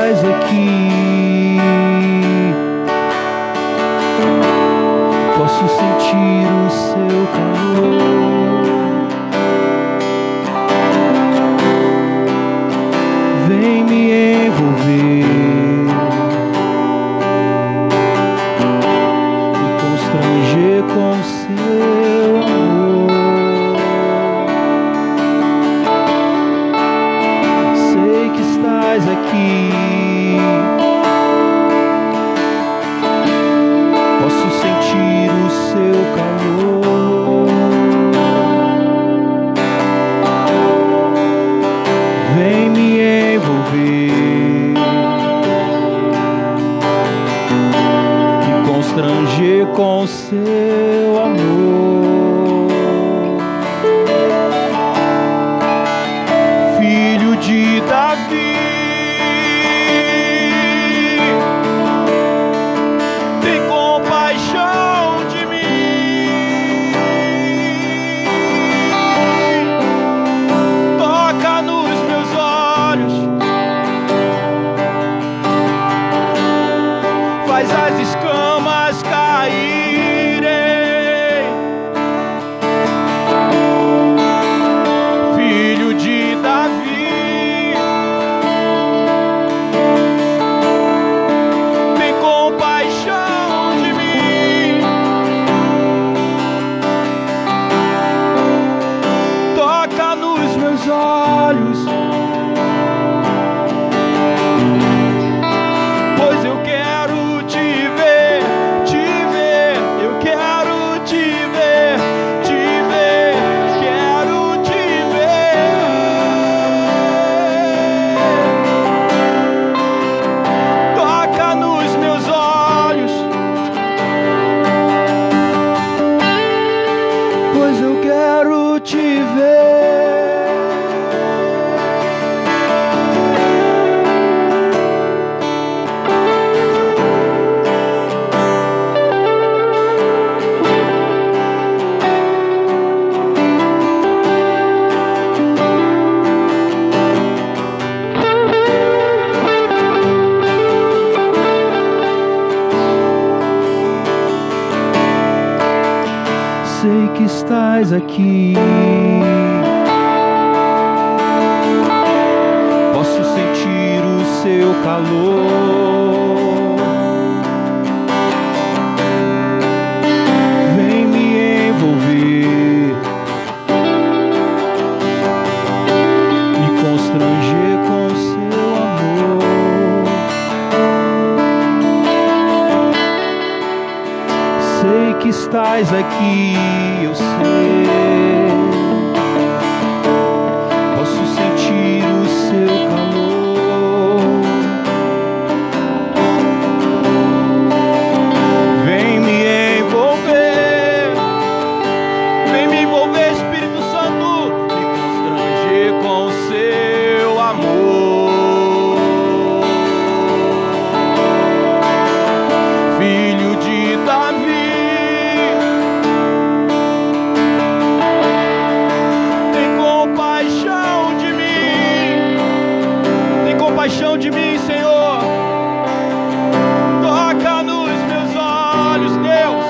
estás aqui, posso sentir o seu calor. Vem me envolver e constranger com seu amor. Sei que estás aqui, posso sentir o seu calor. Vem me envolver e constranger com seu amor. Filho de Davi, tem compaixão de mim. Toca nos meus olhos, faz as escamas caírem. Filho de Davi, tem compaixão de mim. Toca nos meus olhos, pois eu quero te ver, eu quero te ver, quero te ver. Toca nos meus olhos, pois eu quero te ver. Sei que estás aqui, posso sentir o seu calor. Vem me envolver e constranger com seu amor. Sei que estás aqui, eu sei. Posso sentir o seu calor. Vem me envolver, Espírito Santo, me constranger com seu amor. Filho de Davi, compaixão de mim, Senhor. Toca nos meus olhos, Deus.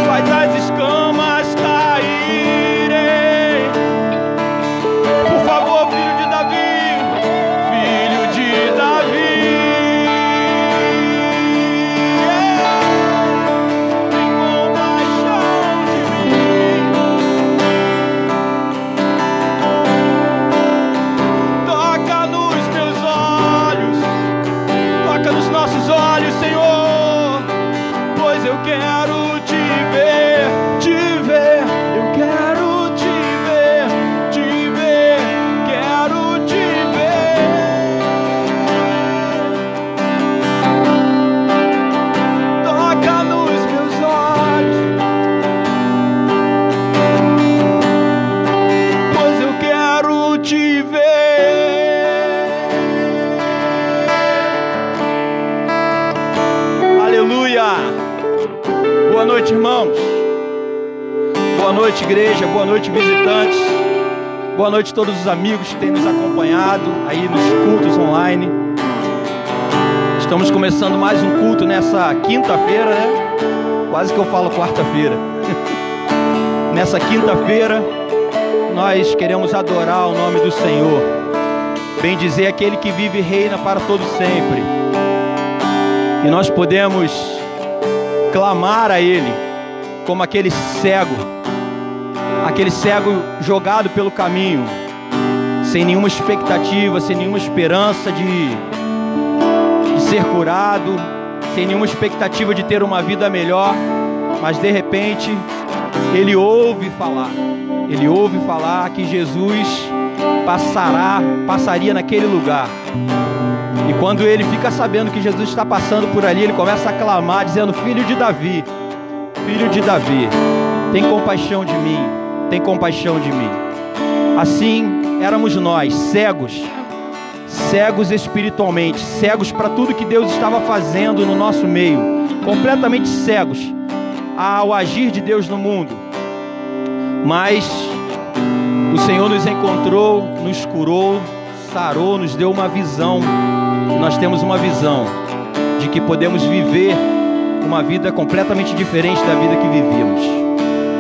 Faz as escamas caírem. Por favor, filho de Davi, filho de Davi. Tem compaixão de mim. Toca nos meus olhos, toca nos nossos olhos, Senhor, pois eu quero te ver, eu quero te ver, quero te ver. Toca nos meus olhos, pois eu quero te ver. Aleluia! Boa noite, irmãos. Boa noite, igreja. Boa noite, visitantes. Boa noite a todos os amigos que têm nos acompanhado aí nos cultos online. Estamos começando mais um culto nessa quinta-feira, né? Quase que eu falo quarta-feira. Nessa quinta-feira, nós queremos adorar o nome do Senhor. Bem dizer aquele que vive e reina para todo sempre. E nós podemos clamar a Ele como aquele cego jogado pelo caminho, sem nenhuma expectativa, sem nenhuma esperança de ser curado, sem nenhuma expectativa de ter uma vida melhor, mas de repente ele ouve falar que Jesus passaria naquele lugar. E quando ele fica sabendo que Jesus está passando por ali, ele começa a clamar, dizendo: Filho de Davi, tem compaixão de mim, tem compaixão de mim. Assim éramos nós, cegos espiritualmente, cegos para tudo que Deus estava fazendo no nosso meio, completamente cegos ao agir de Deus no mundo. Mas o Senhor nos encontrou, nos curou, sarou, nos deu uma visão. E nós temos uma visão de que podemos viver uma vida completamente diferente da vida que vivíamos.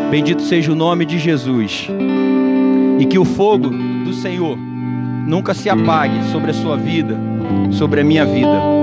Bendito seja o nome de Jesus. E que o fogo do Senhor nunca se apague sobre a sua vida, sobre a minha vida.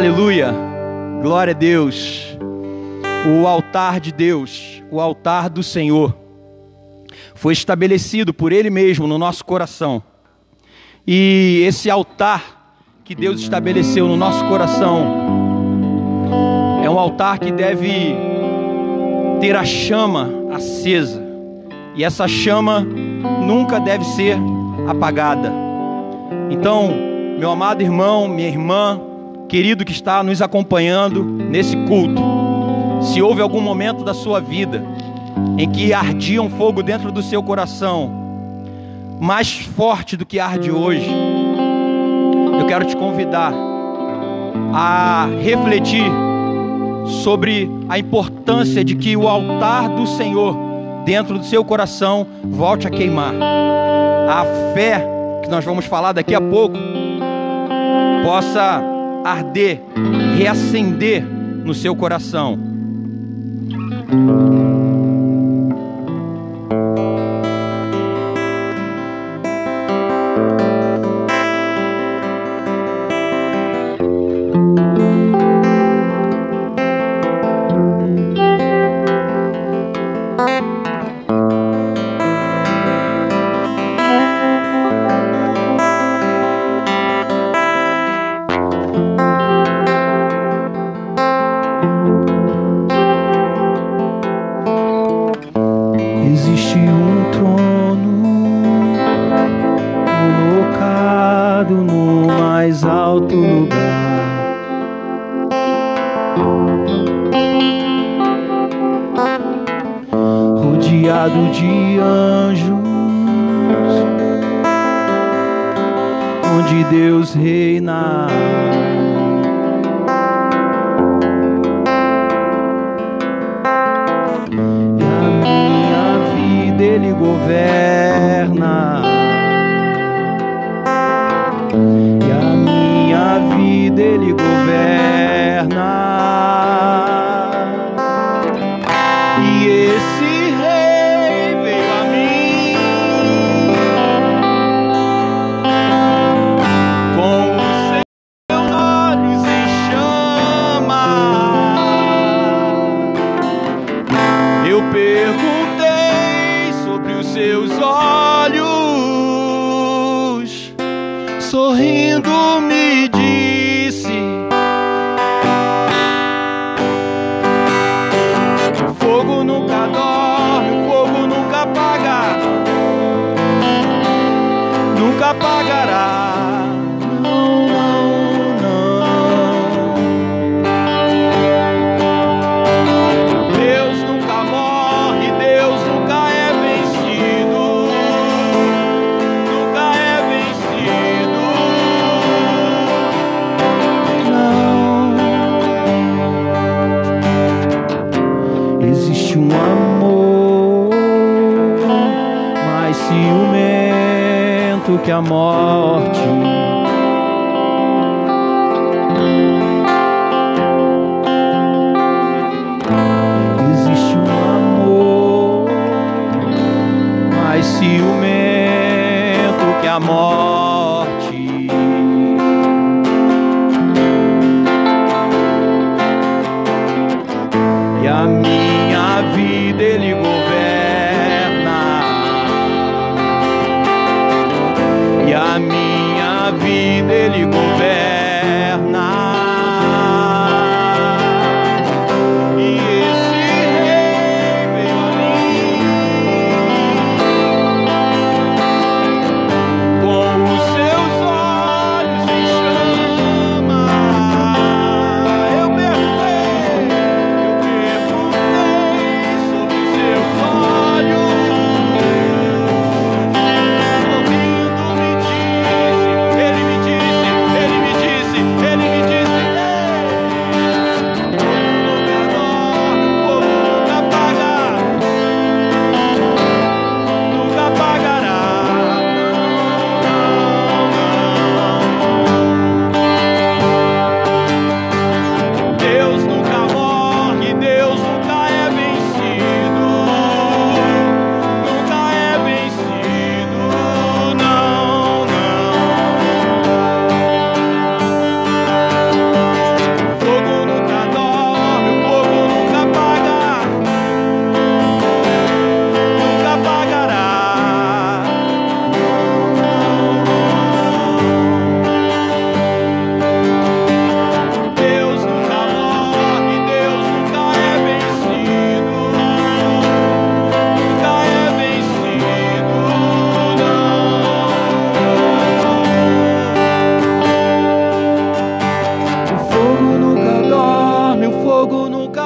Aleluia, glória a Deus. O altar de Deus, o altar do Senhor, foi estabelecido por Ele mesmo no nosso coração. E esse altar que Deus estabeleceu no nosso coração é um altar que deve ter a chama acesa. E essa chama nunca deve ser apagada. Então, meu amado irmão, minha irmã, querido que está nos acompanhando nesse culto, se houve algum momento da sua vida em que ardia um fogo dentro do seu coração, mais forte do que arde hoje, eu quero te convidar a refletir sobre a importância de que o altar do Senhor dentro do seu coração volte a queimar. A fé, que nós vamos falar daqui a pouco, possa arder, reacender no seu coração. Existe um trono colocado no mais alto lugar. Rodeado de anjos, onde Deus reina. Ele governa, e a minha vida Ele governa, e esse Rei veio a mim com os seus olhos em chama. Eu perguntei sobre os seus olhos, sorrindo me disse: o fogo nunca dorme, o fogo nunca apaga, nunca apagará. Existe um amor mais ciumento que a morte. Existe um amor mais ciumento que a morte. E a minha vida Ele governa, e a minha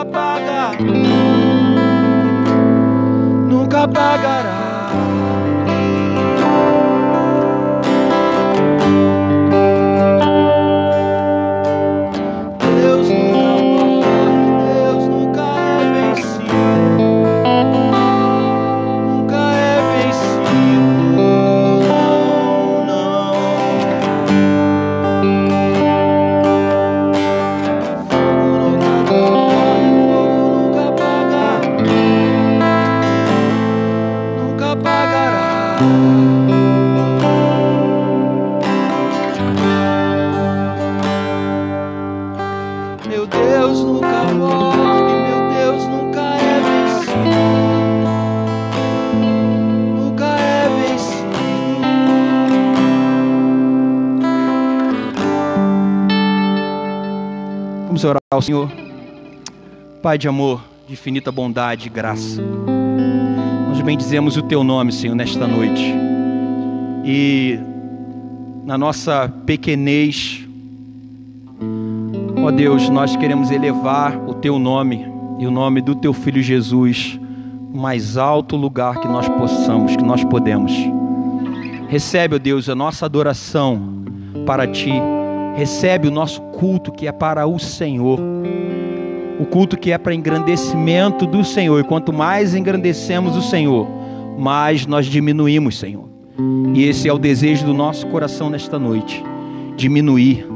nunca paga, nunca pagará. Deus nunca morre, Deus nunca é vencido, nunca é vencido, não, não. Fogo nunca morre, fogo nunca apaga, nunca apagará. Meu Deus nunca morre, meu Deus nunca é vencido, nunca é vencido. Vamos orar ao Senhor. Pai de amor, de infinita bondade e graça, nós bendizemos o Teu nome, Senhor, nesta noite. E na nossa pequenez, ó Deus, nós queremos elevar o Teu nome e o nome do Teu Filho Jesus no mais alto lugar que nós possamos, que nós podemos. Recebe, ó Deus, a nossa adoração para Ti. Recebe o nosso culto que é para o Senhor. O culto que é para engrandecimento do Senhor. E quanto mais engrandecemos o Senhor, mais nós diminuímos, Senhor. E esse é o desejo do nosso coração nesta noite. Diminuir,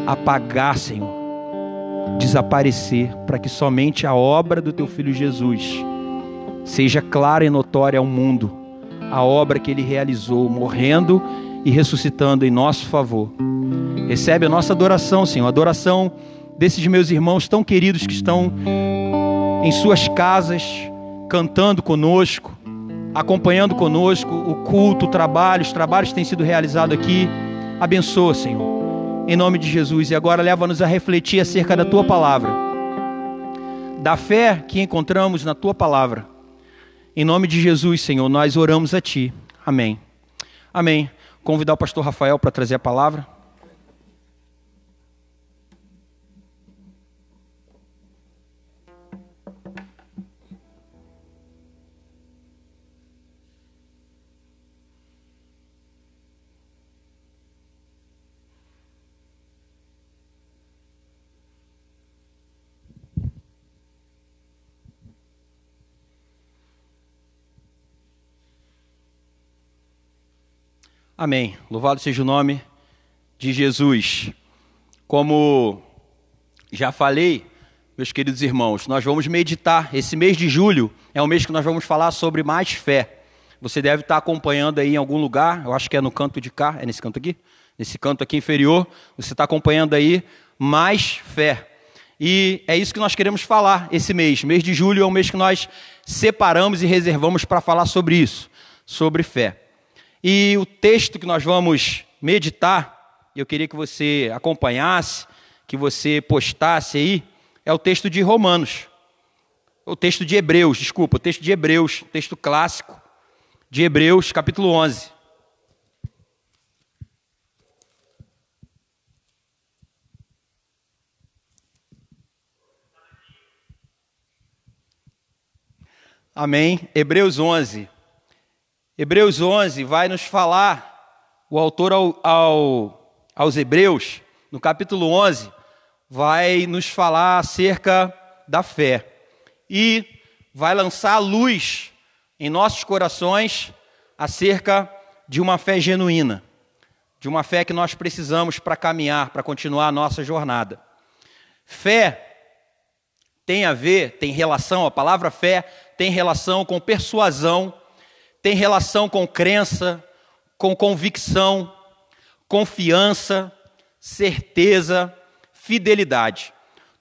apagar, Senhor, desaparecer, para que somente a obra do Teu Filho Jesus seja clara e notória ao mundo. A obra que Ele realizou, morrendo e ressuscitando em nosso favor. Recebe a nossa adoração, Senhor, a adoração desses meus irmãos tão queridos que estão em suas casas, cantando conosco, acompanhando conosco o culto, o trabalho, os trabalhos que têm sido realizados aqui. Abençoa, Senhor, em nome de Jesus. E agora leva-nos a refletir acerca da Tua palavra, da fé que encontramos na Tua palavra. Em nome de Jesus, Senhor, nós oramos a Ti. Amém. Amém. Convidar o pastor Rafael para trazer a palavra. Amém. Louvado seja o nome de Jesus. Como já falei, meus queridos irmãos, nós vamos meditar. Esse mês de julho é um mês que nós vamos falar sobre mais fé. Você deve estar acompanhando aí em algum lugar, eu acho que é no canto de cá, é nesse canto aqui? Nesse canto aqui inferior, você está acompanhando aí mais fé. E é isso que nós queremos falar esse mês. Mês de julho é um mês que nós separamos e reservamos para falar sobre isso, sobre fé. E o texto que nós vamos meditar, eu queria que você acompanhasse, que você postasse aí, é o texto de Romanos. O texto de Hebreus, desculpa, o texto de Hebreus, texto clássico de Hebreus, capítulo 11. Amém? Hebreus 11. Hebreus 11 vai nos falar, o autor aos Hebreus, no capítulo 11, vai nos falar acerca da fé. E vai lançar a luz em nossos corações acerca de uma fé genuína, de uma fé que nós precisamos para caminhar, para continuar a nossa jornada. Fé tem a ver, tem relação, a palavra fé tem relação com persuasão, tem relação com crença, com convicção, confiança, certeza, fidelidade.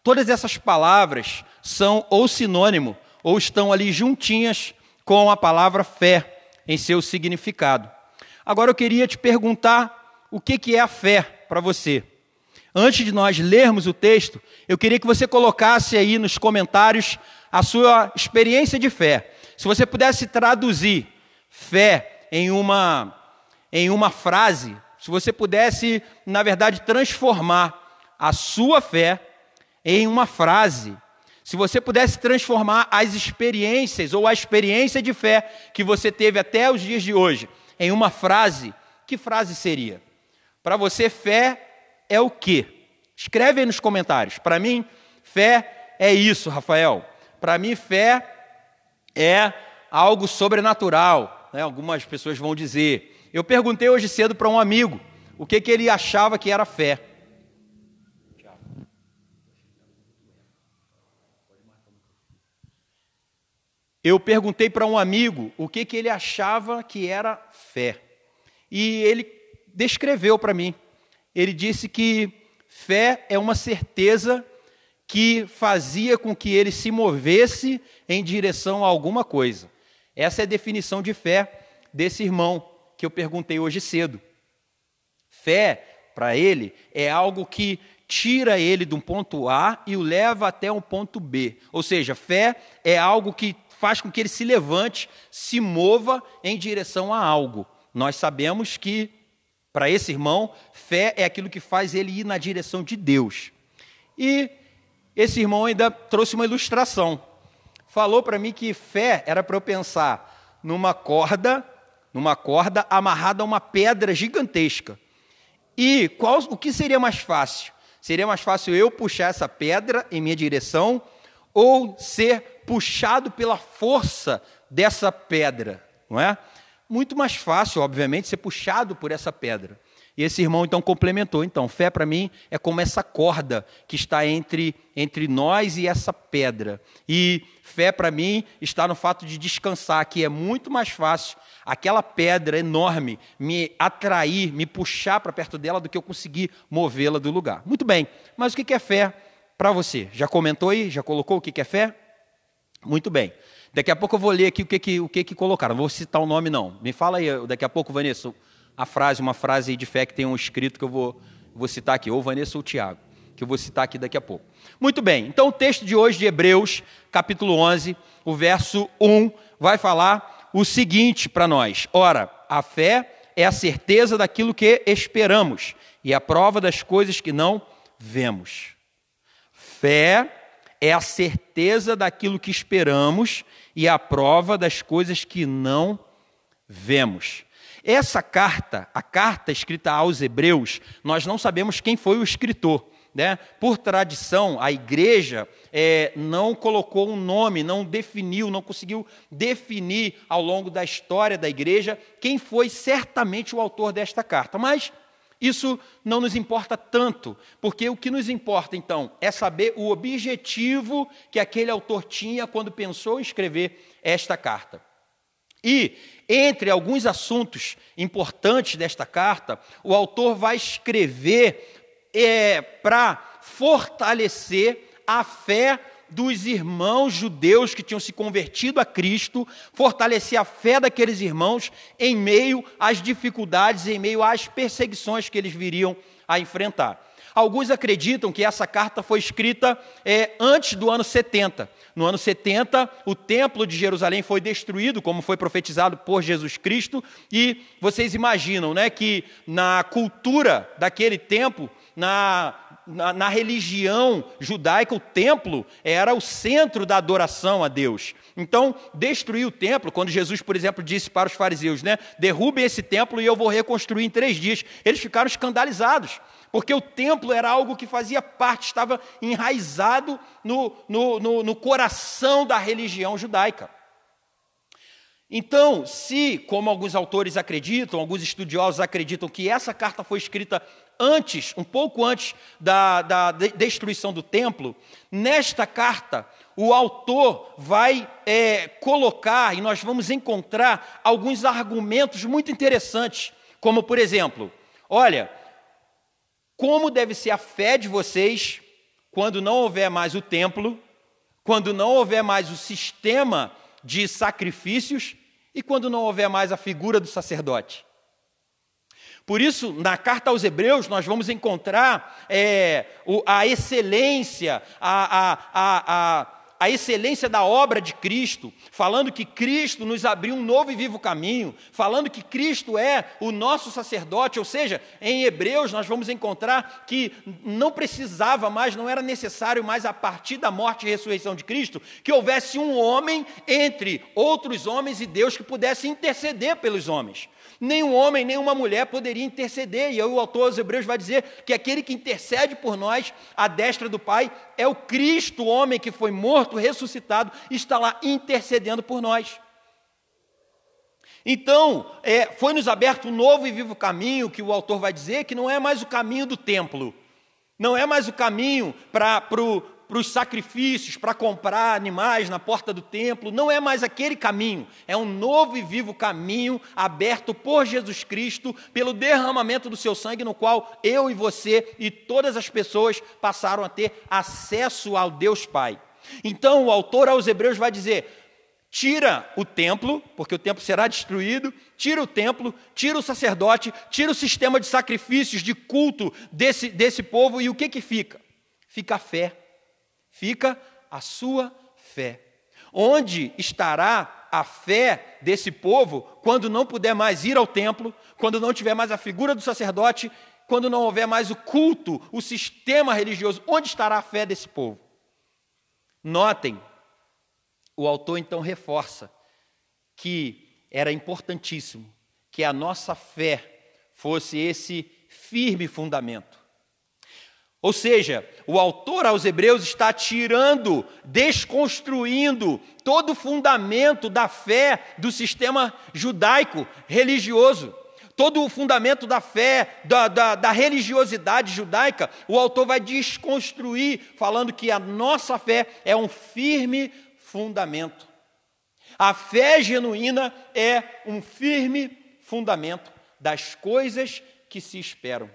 Todas essas palavras são ou sinônimo, ou estão ali juntinhas com a palavra fé em seu significado. Agora eu queria te perguntar o que é a fé para você. Antes de nós lermos o texto, eu queria que você colocasse aí nos comentários a sua experiência de fé. Se você pudesse traduzir fé em uma frase, se você pudesse, na verdade, transformar a sua fé em uma frase, Se você pudesse transformar as experiências ou a experiência de fé que você teve até os dias de hoje em uma frase, que frase seria? Para você, fé é o quê? Escreve aí nos comentários. Para mim, fé é isso, Rafael. Para mim, fé é algo sobrenatural, né? Algumas pessoas vão dizer. Eu perguntei hoje cedo para um amigo o que ele achava que era fé. Eu perguntei para um amigo o que ele achava que era fé. E ele descreveu para mim. Ele disse que fé é uma certeza que fazia com que ele se movesse em direção a alguma coisa. Essa é a definição de fé desse irmão que eu perguntei hoje cedo. Fé, para ele, é algo que tira ele de um ponto A e o leva até um ponto B. Ou seja, fé é algo que faz com que ele se levante, se mova em direção a algo. Nós sabemos que, para esse irmão, fé é aquilo que faz ele ir na direção de Deus. E esse irmão ainda trouxe uma ilustração. Falou para mim que fé era para eu pensar numa corda amarrada a uma pedra gigantesca. E o que seria mais fácil? Seria mais fácil eu puxar essa pedra em minha direção ou ser puxado pela força dessa pedra, não é? Muito mais fácil, obviamente, ser puxado por essa pedra. E esse irmão, então, complementou. Então, fé para mim é como essa corda que está entre nós e essa pedra. E fé para mim está no fato de descansar, que é muito mais fácil aquela pedra enorme me atrair, me puxar para perto dela do que eu conseguir movê-la do lugar. Muito bem, mas o que é fé para você? Já comentou aí? Já colocou o que é fé? Muito bem. Daqui a pouco eu vou ler aqui o que colocaram. Não vou citar o nome, não. Me fala aí, daqui a pouco, Vanessa, uma frase aí de fé que tem um escrito que eu vou citar aqui, ou Vanessa ou Tiago, que eu vou citar aqui daqui a pouco. Muito bem. Então, o texto de hoje de Hebreus, capítulo 11, o verso 1, vai falar o seguinte para nós. Ora, a fé é a certeza daquilo que esperamos e a prova das coisas que não vemos. Fé é a certeza daquilo que esperamos e a prova das coisas que não vemos. Essa carta, a carta escrita aos Hebreus, nós não sabemos quem foi o escritor, né? Por tradição, a igreja não colocou um nome, não definiu, não conseguiu definir ao longo da história da igreja quem foi certamente o autor desta carta. Mas isso não nos importa tanto, porque o que nos importa, então, é saber o objetivo que aquele autor tinha quando pensou em escrever esta carta. E, entre alguns assuntos importantes desta carta, o autor vai escrever para fortalecer a fé dos irmãos judeus que tinham se convertido a Cristo, fortalecer a fé daqueles irmãos em meio às dificuldades, em meio às perseguições que eles viriam a enfrentar. Alguns acreditam que essa carta foi escrita antes do ano 70. No ano 70, o templo de Jerusalém foi destruído, como foi profetizado por Jesus Cristo, e vocês imaginam, né, que na cultura daquele tempo, na religião judaica, o templo era o centro da adoração a Deus. Então, destruir o templo, quando Jesus, por exemplo, disse para os fariseus, né, derrubem esse templo e eu vou reconstruir em 3 dias. Eles ficaram escandalizados, porque o templo era algo que fazia parte, estava enraizado no coração da religião judaica. Então, se, como alguns autores acreditam, alguns estudiosos acreditam que essa carta foi escrita antes, um pouco antes da destruição do templo, nesta carta o autor vai colocar, e nós vamos encontrar alguns argumentos muito interessantes, como por exemplo, olha, como deve ser a fé de vocês quando não houver mais o templo, quando não houver mais o sistema de sacrifícios e quando não houver mais a figura do sacerdote. Por isso, na carta aos Hebreus, nós vamos encontrar a excelência, a excelência da obra de Cristo, falando que Cristo nos abriu um novo e vivo caminho, falando que Cristo é o nosso sacerdote, ou seja, em Hebreus nós vamos encontrar que não precisava mais, não era necessário mais a partir da morte e ressurreição de Cristo, que houvesse um homem entre outros homens e Deus que pudesse interceder pelos homens. Nenhum homem, nenhuma mulher poderia interceder, e aí o autor aos Hebreus vai dizer que aquele que intercede por nós, à destra do Pai, é o Cristo, o homem que foi morto, ressuscitado, está lá intercedendo por nós. Então, foi-nos aberto um novo e vivo caminho, que o autor vai dizer, que não é mais o caminho do templo, não é mais o caminho para os sacrifícios, para comprar animais na porta do templo, não é mais aquele caminho, é um novo e vivo caminho aberto por Jesus Cristo, pelo derramamento do seu sangue, no qual eu e você e todas as pessoas passaram a ter acesso ao Deus Pai. Então o autor aos Hebreus vai dizer, tira o templo, porque o templo será destruído, tira o templo, tira o sacerdote, tira o sistema de sacrifícios, de culto desse povo, e o que fica? Fica a fé. Fica a sua fé. Onde estará a fé desse povo quando não puder mais ir ao templo, quando não tiver mais a figura do sacerdote, quando não houver mais o culto, o sistema religioso? Onde estará a fé desse povo? Notem, o autor então reforça que era importantíssimo que a nossa fé fosse esse firme fundamento. Ou seja, o autor aos Hebreus está tirando, desconstruindo todo o fundamento da fé do sistema judaico religioso, todo o fundamento da fé, da religiosidade judaica. O autor vai desconstruir, falando que a nossa fé é um firme fundamento. A fé genuína é um firme fundamento das coisas que se esperam.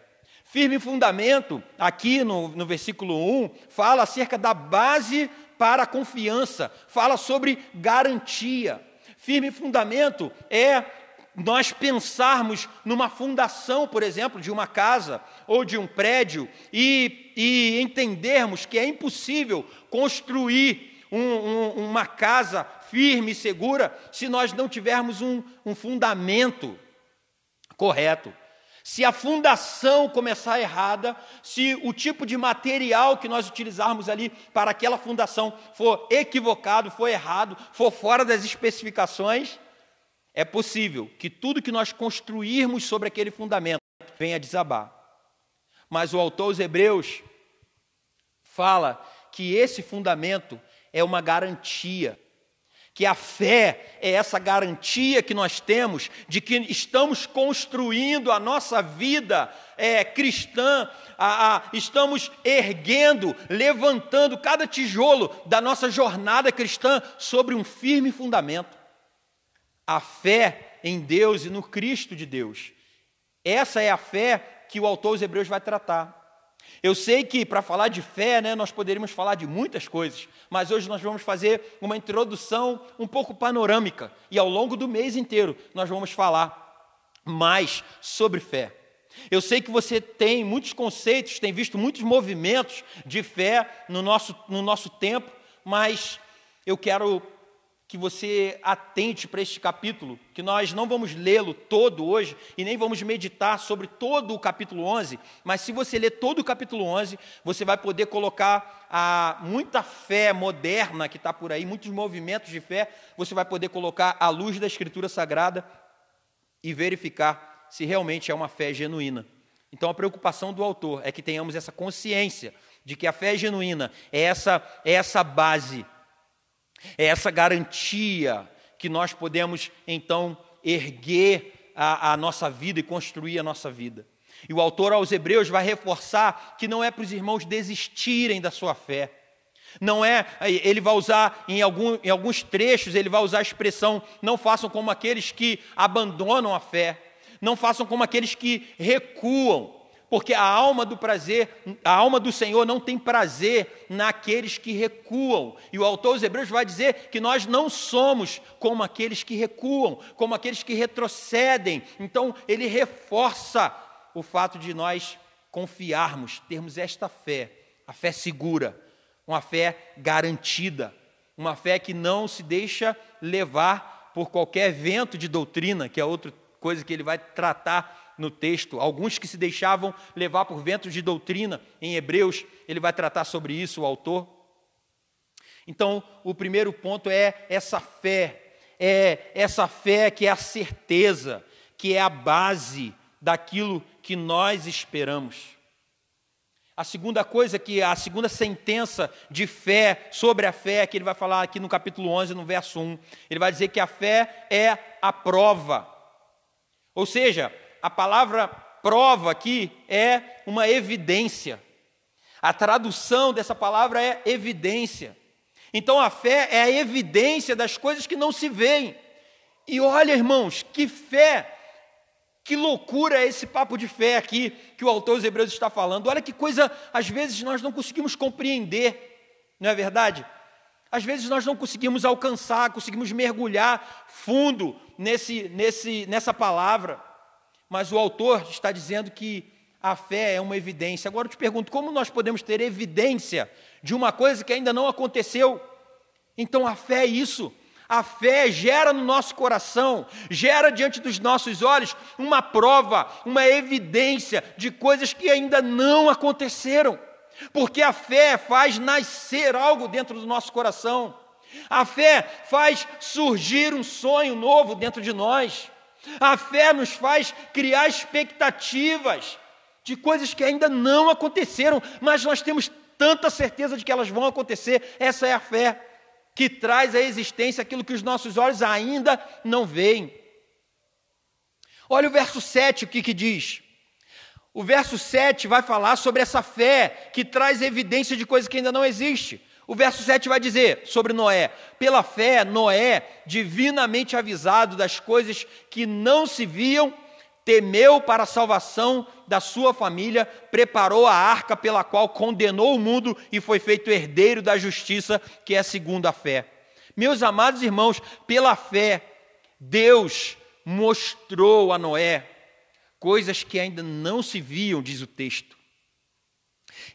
Firme fundamento, aqui no versículo 1, fala acerca da base para a confiança, fala sobre garantia. Firme fundamento é nós pensarmos numa fundação, por exemplo, de uma casa ou de um prédio e entendermos que é impossível construir uma casa firme e segura se nós não tivermos um fundamento correto. Se a fundação começar errada, se o tipo de material que nós utilizarmos ali para aquela fundação for equivocado, for errado, for fora das especificações, é possível que tudo que nós construirmos sobre aquele fundamento venha a desabar. Mas o autor aos Hebreus fala que esse fundamento é uma garantia, que a fé é essa garantia que nós temos de que estamos construindo a nossa vida cristã, estamos erguendo, levantando cada tijolo da nossa jornada cristã sobre um firme fundamento. A fé em Deus e no Cristo de Deus. Essa é a fé que o autor aos Hebreus vai tratar. Eu sei que para falar de fé, nós poderíamos falar de muitas coisas, mas hoje nós vamos fazer uma introdução um pouco panorâmica, e ao longo do mês inteiro nós vamos falar mais sobre fé. Eu sei que você tem muitos conceitos, tem visto muitos movimentos de fé no nosso tempo, mas eu quero que você atente para este capítulo, que nós não vamos lê-lo todo hoje, e nem vamos meditar sobre todo o capítulo 11, mas se você ler todo o capítulo 11, você vai poder colocar muita fé moderna que está por aí, muitos movimentos de fé, você vai poder colocar à luz da Escritura Sagrada e verificar se realmente é uma fé genuína. Então a preocupação do autor é que tenhamos essa consciência de que a fé genuína é essa base, é essa garantia que nós podemos, então, erguer a nossa vida e construir a nossa vida. E o autor aos Hebreus vai reforçar que não é para os irmãos desistirem da sua fé. Não é, ele vai usar, em alguns trechos, ele vai usar a expressão, não façam como aqueles que abandonam a fé, não façam como aqueles que recuam, porque a alma do Senhor não tem prazer naqueles que recuam. E o autor aos Hebreus vai dizer que nós não somos como aqueles que recuam, como aqueles que retrocedem. Então, ele reforça o fato de nós confiarmos, termos esta fé, a fé segura, uma fé garantida. Uma fé que não se deixa levar por qualquer vento de doutrina, que é outra coisa que ele vai tratar no texto. Alguns que se deixavam levar por ventos de doutrina, em Hebreus, ele vai tratar sobre isso, o autor. Então, o primeiro ponto é essa fé que é a certeza, que é a base daquilo que nós esperamos. A segunda coisa, a segunda sentença de fé, sobre a fé, que ele vai falar aqui no capítulo 11, no verso 1, ele vai dizer que a fé é a prova. Ou seja, a palavra prova aqui é uma evidência. A tradução dessa palavra é evidência. Então a fé é a evidência das coisas que não se veem. E olha, irmãos, que fé, que loucura é esse papo de fé aqui que o autor dos Hebreus está falando. Olha que coisa, às vezes nós não conseguimos compreender, não é verdade? Às vezes nós não conseguimos alcançar, conseguimos mergulhar fundo nessa palavra. Mas o autor está dizendo que a fé é uma evidência. Agora eu te pergunto, como nós podemos ter evidência de uma coisa que ainda não aconteceu? Então a fé é isso. A fé gera no nosso coração, gera diante dos nossos olhos uma prova, uma evidência de coisas que ainda não aconteceram. Porque a fé faz nascer algo dentro do nosso coração. A fé faz surgir um sonho novo dentro de nós. A fé nos faz criar expectativas de coisas que ainda não aconteceram, mas nós temos tanta certeza de que elas vão acontecer. Essa é a fé que traz à existência aquilo que os nossos olhos ainda não veem. Olha o verso 7, o que diz? O verso 7 vai falar sobre essa fé que traz evidência de coisas que ainda não existem. O verso 7 vai dizer sobre Noé: pela fé, Noé, divinamente avisado das coisas que não se viam, temeu para a salvação da sua família, preparou a arca pela qual condenou o mundo e foi feito herdeiro da justiça, que é segundo a fé. Meus amados irmãos, pela fé, Deus mostrou a Noé coisas que ainda não se viam, diz o texto.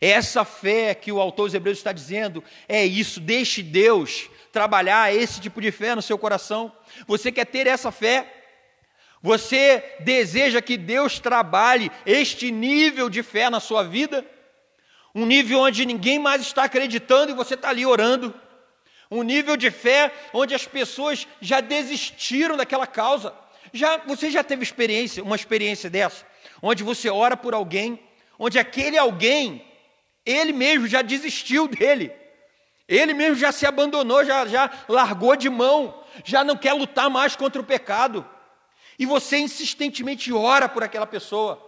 Essa fé que o autor dos Hebreus está dizendo é isso. Deixe Deus trabalhar esse tipo de fé no seu coração. Você quer ter essa fé? Você deseja que Deus trabalhe este nível de fé na sua vida? Um nível onde ninguém mais está acreditando e você está ali orando. Um nível de fé onde as pessoas já desistiram daquela causa. Você já teve uma experiência dessa? Onde você ora por alguém, onde aquele alguém, ele mesmo já desistiu dele. Ele mesmo já se abandonou, já largou de mão, já não quer lutar mais contra o pecado. E você insistentemente ora por aquela pessoa.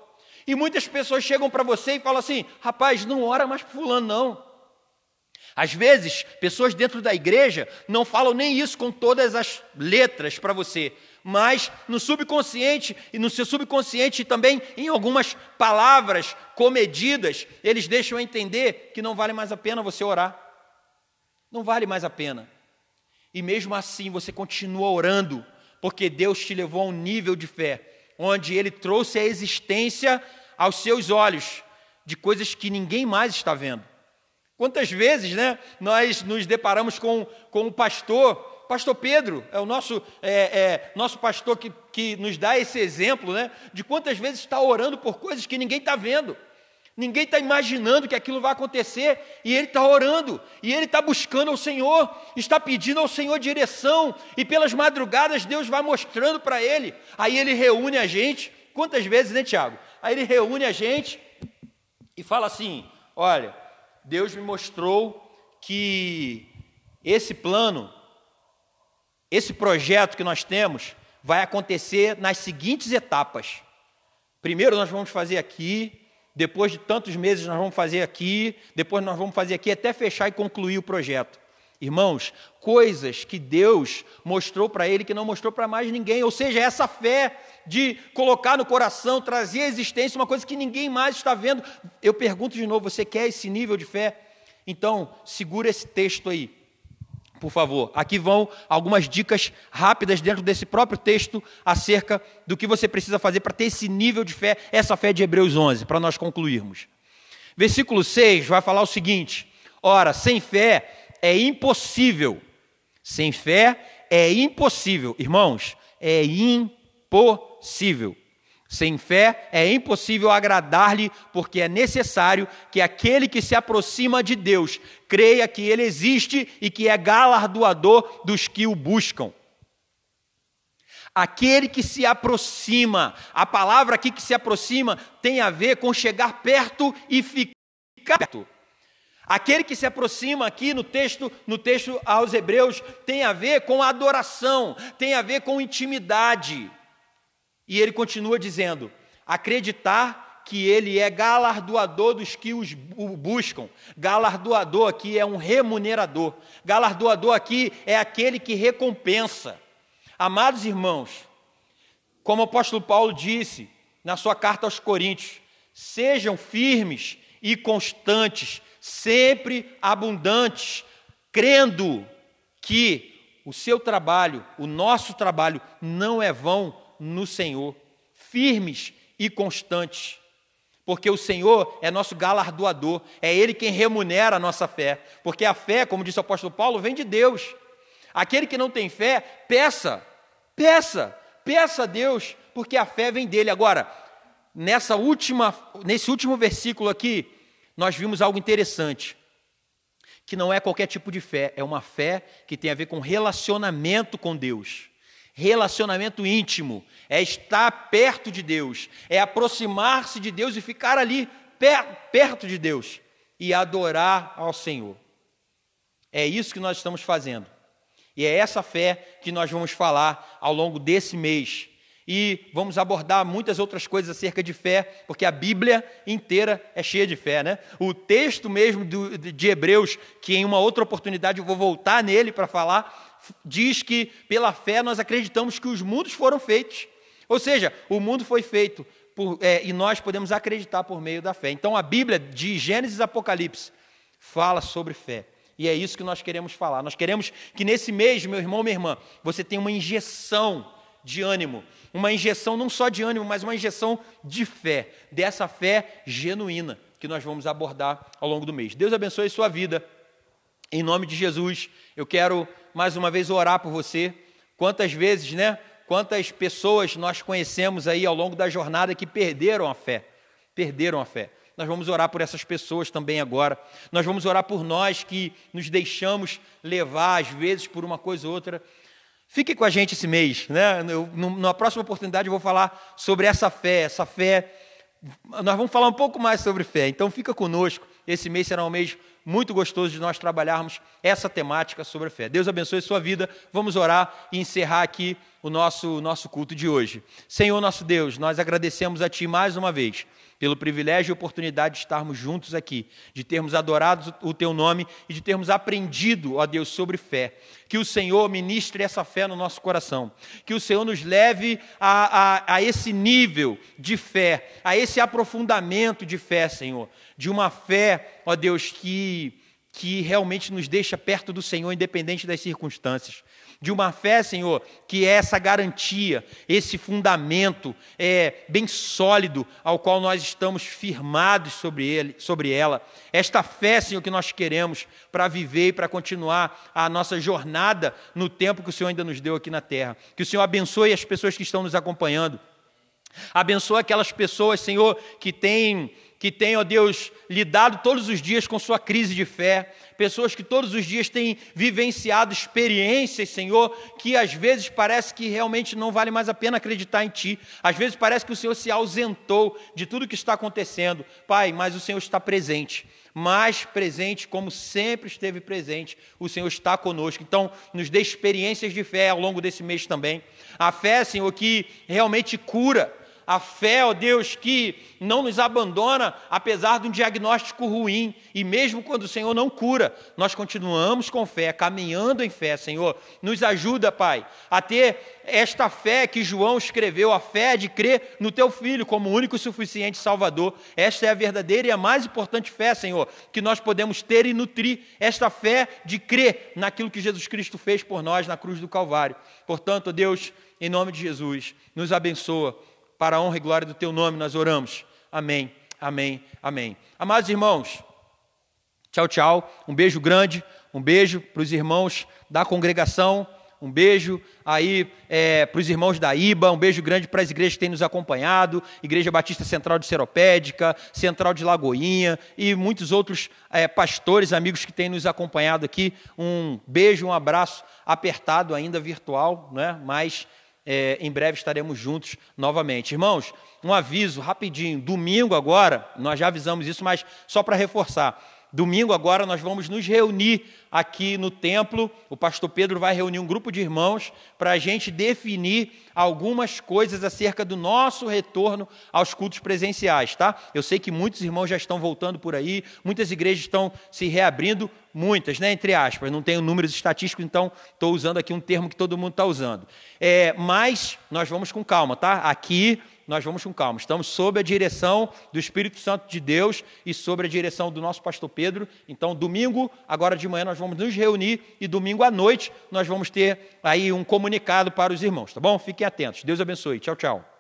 E muitas pessoas chegam para você e falam assim: rapaz, não ora mais por fulano, não. Às vezes, pessoas dentro da igreja não falam nem isso com todas as letras para você, mas no subconsciente e no seu subconsciente e também em algumas palavras comedidas, eles deixam entender que não vale mais a pena você orar. Não vale mais a pena. E mesmo assim você continua orando, porque Deus te levou a um nível de fé, onde Ele trouxe a existência aos seus olhos de coisas que ninguém mais está vendo. Quantas vezes, nós nos deparamos com o pastor Pedro, é o nosso pastor que nos dá esse exemplo, de quantas vezes está orando por coisas que ninguém está vendo. Ninguém está imaginando que aquilo vai acontecer, e ele está orando, e ele está buscando ao Senhor, está pedindo ao Senhor direção, e pelas madrugadas Deus vai mostrando para ele. Aí ele reúne a gente, quantas vezes, Tiago? Aí ele reúne a gente e fala assim: olha, Deus me mostrou que esse plano, esse projeto que nós temos, vai acontecer nas seguintes etapas. Primeiro nós vamos fazer aqui, depois de tantos meses nós vamos fazer aqui, depois nós vamos fazer aqui até fechar e concluir o projeto. Irmãos, coisas que Deus mostrou para ele que não mostrou para mais ninguém. Ou seja, essa fé de colocar no coração, trazer à existência uma coisa que ninguém mais está vendo. Eu pergunto de novo, você quer esse nível de fé? Então, segura esse texto aí, por favor. Aqui vão algumas dicas rápidas dentro desse próprio texto acerca do que você precisa fazer para ter esse nível de fé, essa fé de Hebreus 11, para nós concluirmos. Versículo 6 vai falar o seguinte: ora, sem fé é impossível Sem fé é impossível. Irmãos, é impossível. Sem fé é impossível agradar-lhe, porque é necessário que aquele que se aproxima de Deus creia que Ele existe e que é galardoador dos que o buscam. Aquele que se aproxima, a palavra aqui que se aproxima tem a ver com chegar perto e ficar perto. Aquele que se aproxima aqui no texto aos Hebreus tem a ver com adoração, tem a ver com intimidade. E ele continua dizendo, acreditar que ele é galardoador dos que o buscam. Galardoador aqui é um remunerador. Galardoador aqui é aquele que recompensa. Amados irmãos, como o apóstolo Paulo disse na sua carta aos Coríntios, sejam firmes e constantes, sempre abundantes, crendo que o seu trabalho, o nosso trabalho, não é vão no Senhor, firmes e constantes, porque o Senhor é nosso galardoador, é Ele quem remunera a nossa fé, porque a fé, como disse o apóstolo Paulo, vem de Deus. Aquele que não tem fé, peça a Deus, porque a fé vem dele. Agora, nesse último versículo aqui, nós vimos algo interessante, que não é qualquer tipo de fé, é uma fé que tem a ver com relacionamento com Deus. Relacionamento íntimo, é estar perto de Deus, é aproximar-se de Deus e ficar ali perto de Deus e adorar ao Senhor. É isso que nós estamos fazendo. E é essa fé que nós vamos falar ao longo desse mês. E vamos abordar muitas outras coisas acerca de fé, porque a Bíblia inteira é cheia de fé, né? O texto mesmo de Hebreus, que em uma outra oportunidade eu vou voltar nele para falar, diz que pela fé nós acreditamos que os mundos foram feitos. Ou seja, o mundo foi feito e nós podemos acreditar por meio da fé. Então a Bíblia, de Gênesis a Apocalipse, fala sobre fé. E é isso que nós queremos falar. Nós queremos que nesse mês, meu irmão, minha irmã, você tenha uma injeção de ânimo. Uma injeção não só de ânimo, mas uma injeção de fé. Dessa fé genuína que nós vamos abordar ao longo do mês. Deus abençoe a sua vida. Em nome de Jesus, eu quero mais uma vez orar por você. Quantas vezes, né? Quantas pessoas nós conhecemos aí ao longo da jornada que perderam a fé. Perderam a fé. Nós vamos orar por essas pessoas também agora. Nós vamos orar por nós que nos deixamos levar, às vezes, por uma coisa ou outra. Fique com a gente esse mês, né? Na próxima oportunidade eu vou falar sobre essa fé. Nós vamos falar um pouco mais sobre fé. Então fica conosco. Esse mês será um mês muito gostoso de nós trabalharmos essa temática sobre fé. Deus abençoe a sua vida. Vamos orar e encerrar aqui o nosso culto de hoje. Senhor nosso Deus, nós agradecemos a Ti mais uma vez pelo privilégio e oportunidade de estarmos juntos aqui, de termos adorado o Teu nome e de termos aprendido, ó Deus, sobre fé. Que o Senhor ministre essa fé no nosso coração. Que o Senhor nos leve a esse nível de fé, a esse aprofundamento de fé, Senhor. De uma fé, ó Deus, que realmente nos deixa perto do Senhor, independente das circunstâncias. De uma fé, Senhor, que é essa garantia, esse fundamento bem sólido ao qual nós estamos firmados sobre ela. Esta fé, Senhor, que nós queremos para viver e para continuar a nossa jornada no tempo que o Senhor ainda nos deu aqui na terra. Que o Senhor abençoe as pessoas que estão nos acompanhando. Abençoa aquelas pessoas, Senhor, que têm, ó Deus, lidado todos os dias com sua crise de fé, pessoas que todos os dias têm vivenciado experiências, Senhor, que às vezes parece que realmente não vale mais a pena acreditar em Ti, às vezes parece que o Senhor se ausentou de tudo que está acontecendo, Pai, mas o Senhor está presente, mais presente como sempre esteve presente, o Senhor está conosco, então nos dê experiências de fé ao longo desse mês também, a fé, Senhor, que realmente cura, a fé, ó Deus, que não nos abandona apesar de um diagnóstico ruim. E mesmo quando o Senhor não cura, nós continuamos com fé, caminhando em fé, Senhor. Nos ajuda, Pai, a ter esta fé que João escreveu, a fé de crer no Teu Filho como único e suficiente Salvador. Esta é a verdadeira e a mais importante fé, Senhor, que nós podemos ter e nutrir. Esta fé de crer naquilo que Jesus Cristo fez por nós na cruz do Calvário. Portanto, Deus, em nome de Jesus, nos abençoa. Para a honra e glória do Teu nome nós oramos. Amém, amém, amém. Amados irmãos, tchau, tchau. Um beijo grande. Um beijo para os irmãos da congregação, um beijo aí para os irmãos da IBA, um beijo grande para as igrejas que têm nos acompanhado, Igreja Batista Central de Seropédica, Central de Lagoinha e muitos outros pastores, amigos que têm nos acompanhado aqui. Um beijo, um abraço apertado ainda virtual, né? Mas em breve estaremos juntos novamente. Irmãos, um aviso rapidinho, domingo agora, nós já avisamos isso, mas só para reforçar, domingo agora nós vamos nos reunir aqui no templo. O pastor Pedro vai reunir um grupo de irmãos para a gente definir algumas coisas acerca do nosso retorno aos cultos presenciais, tá? Eu sei que muitos irmãos já estão voltando por aí, muitas igrejas estão se reabrindo, muitas, né, entre aspas, não tenho números estatísticos, então estou usando aqui um termo que todo mundo está usando. Mas nós vamos com calma, tá? Aqui nós vamos com calma. Estamos sob a direção do Espírito Santo de Deus e sob a direção do nosso pastor Pedro. Então, domingo, agora de manhã, nós vamos nos reunir e domingo à noite nós vamos ter aí um comunicado para os irmãos, tá bom? Fiquem atentos. Deus abençoe. Tchau, tchau.